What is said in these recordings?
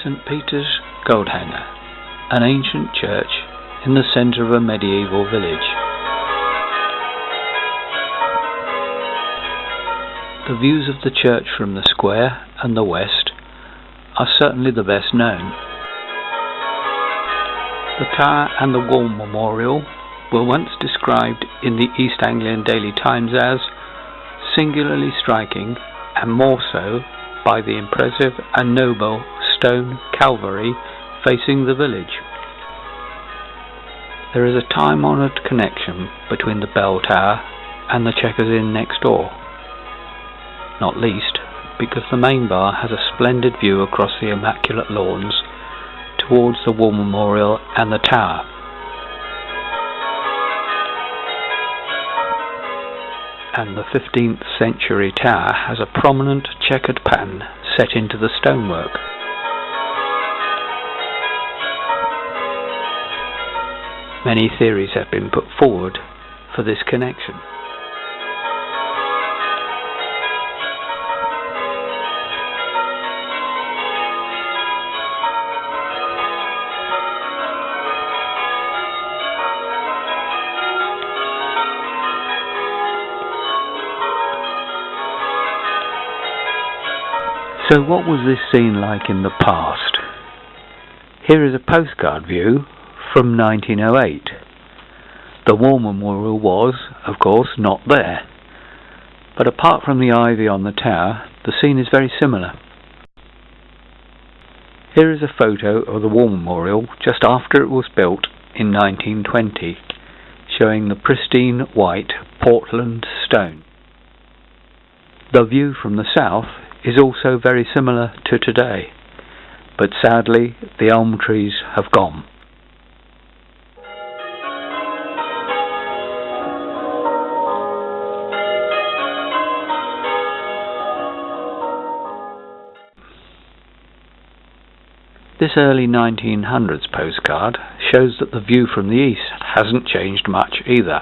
St. Peter's, Goldhanger, an ancient church in the centre of a medieval village. The views of the church from the square and the west are certainly the best known. The tower and the wall memorial were once described in the East Anglian Daily Times as singularly striking, and more so by the impressive and noble stone Calvary facing the village. There is a time-honoured connection between the bell tower and the Chequers Inn next door, not least because the main bar has a splendid view across the immaculate lawns towards the War Memorial and the tower. And the 15th century tower has a prominent checkered pattern set into the stonework. Many theories have been put forward for this connection. So what was this scene like in the past? Here is a postcard view from 1908. The War Memorial was, of course, not there, but apart from the ivy on the tower, the scene is very similar. Here is a photo of the War Memorial just after it was built in 1920, showing the pristine white Portland stone. The view from the south is also very similar to today, but sadly the elm trees have gone. This early 1900s postcard shows that the view from the east hasn't changed much either,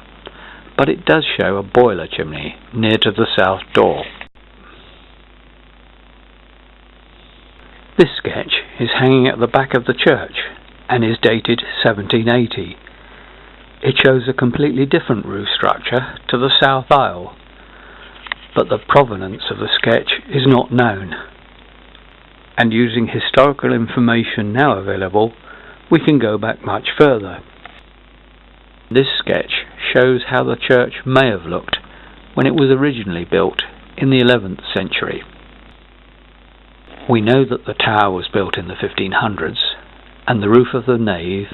but it does show a boiler chimney near to the south door. This sketch is hanging at the back of the church and is dated 1780. It shows a completely different roof structure to the south aisle, but the provenance of the sketch is not known. And using historical information now available, we can go back much further. This sketch shows how the church may have looked when it was originally built in the 11th century. We know that the tower was built in the 1500s, and the roof of the nave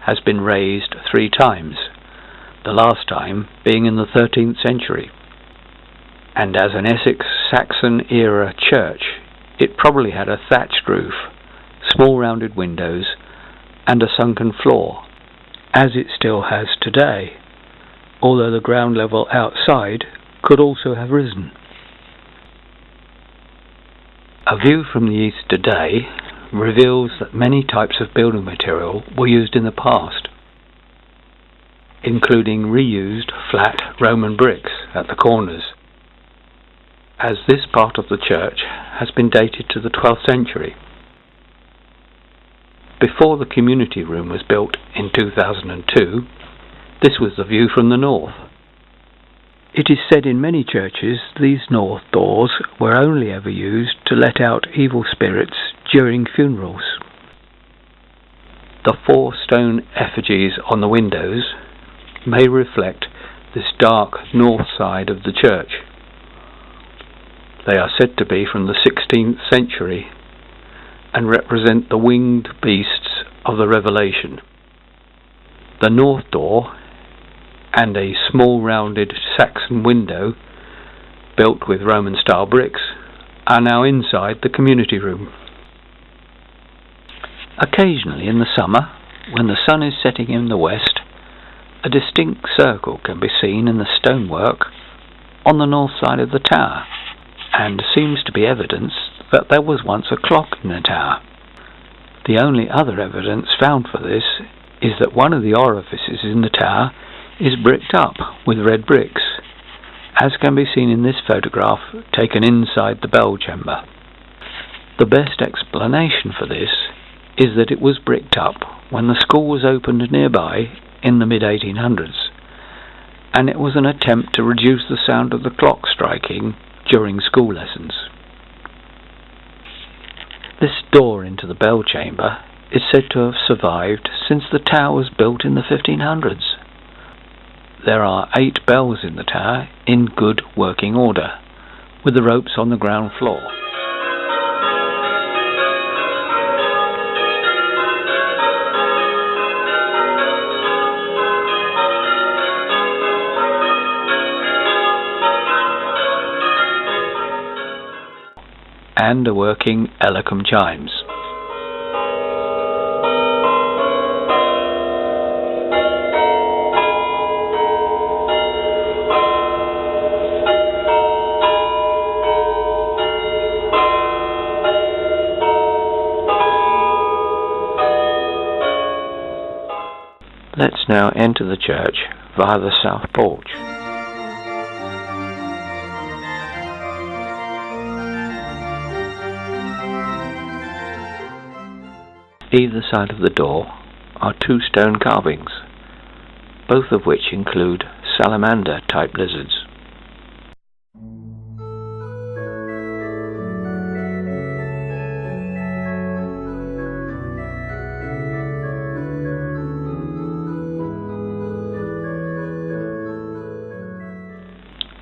has been raised 3 times, the last time being in the 13th century. And as an Essex Saxon era church, it probably had a thatched roof, small rounded windows, and a sunken floor, as it still has today, although the ground level outside could also have risen. A view from the east today reveals that many types of building material were used in the past, including reused flat Roman bricks at the corners, as this part of the church has been dated to the 12th century. Before the community room was built in 2002, this was the view from the north. It is said in many churches these north doors were only ever used to let out evil spirits during funerals. The 4 stone effigies on the windows may reflect this dark north side of the church. They are said to be from the 16th century and represent the winged beasts of the Revelation. The north door and a small rounded Saxon window built with Roman style bricks are now inside the community room. Occasionally in the summer, when the sun is setting in the west, a distinct circle can be seen in the stonework on the north side of the tower, and seems to be evidence that there was once a clock in the tower. The only other evidence found for this is that one of the orifices in the tower is bricked up with red bricks, as can be seen in this photograph taken inside the bell chamber. The best explanation for this is that it was bricked up when the school was opened nearby in the mid-1800s, and it was an attempt to reduce the sound of the clock striking during school lessons. This door into the bell chamber is said to have survived since the tower was built in the 1500s. There are 8 bells in the tower in good working order, with the ropes on the ground floor. And a working Elecom chimes. Let's now enter the church via the south porch. Either side of the door are 2 stone carvings, both of which include salamander-type lizards.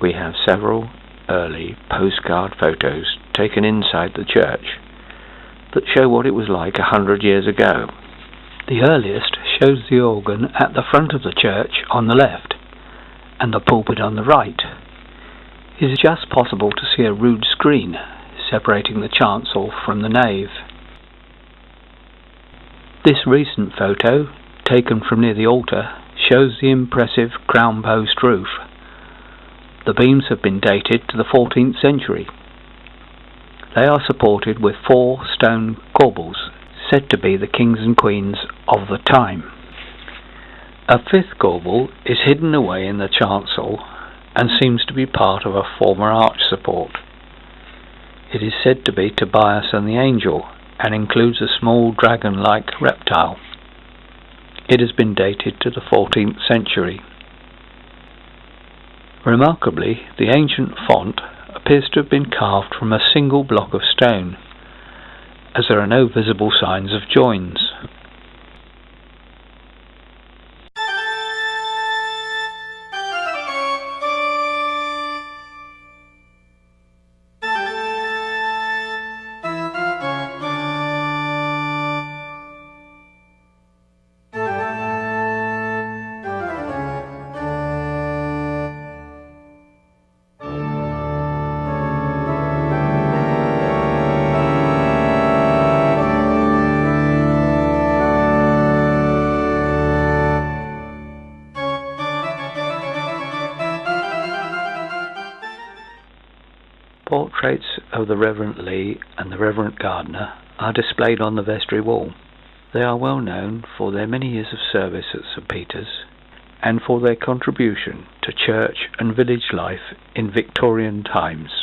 We have several early postcard photos taken inside the church that show what it was like 100 years ago. The earliest shows the organ at the front of the church on the left and the pulpit on the right. It is just possible to see a rood screen separating the chancel from the nave. This recent photo, taken from near the altar, shows the impressive crown post roof. The beams have been dated to the 14th century. They are supported with 4 stone corbels, said to be the kings and queens of the time. A 5th corbel is hidden away in the chancel and seems to be part of a former arch support. It is said to be Tobias and the Angel and includes a small dragon-like reptile. It has been dated to the 14th century. Remarkably, the ancient font appears to have been carved from a single block of stone, as there are no visible signs of joins. Portraits of the Reverend Lee and the Reverend Gardner are displayed on the vestry wall. They are well known for their many years of service at St. Peter's and for their contribution to church and village life in Victorian times.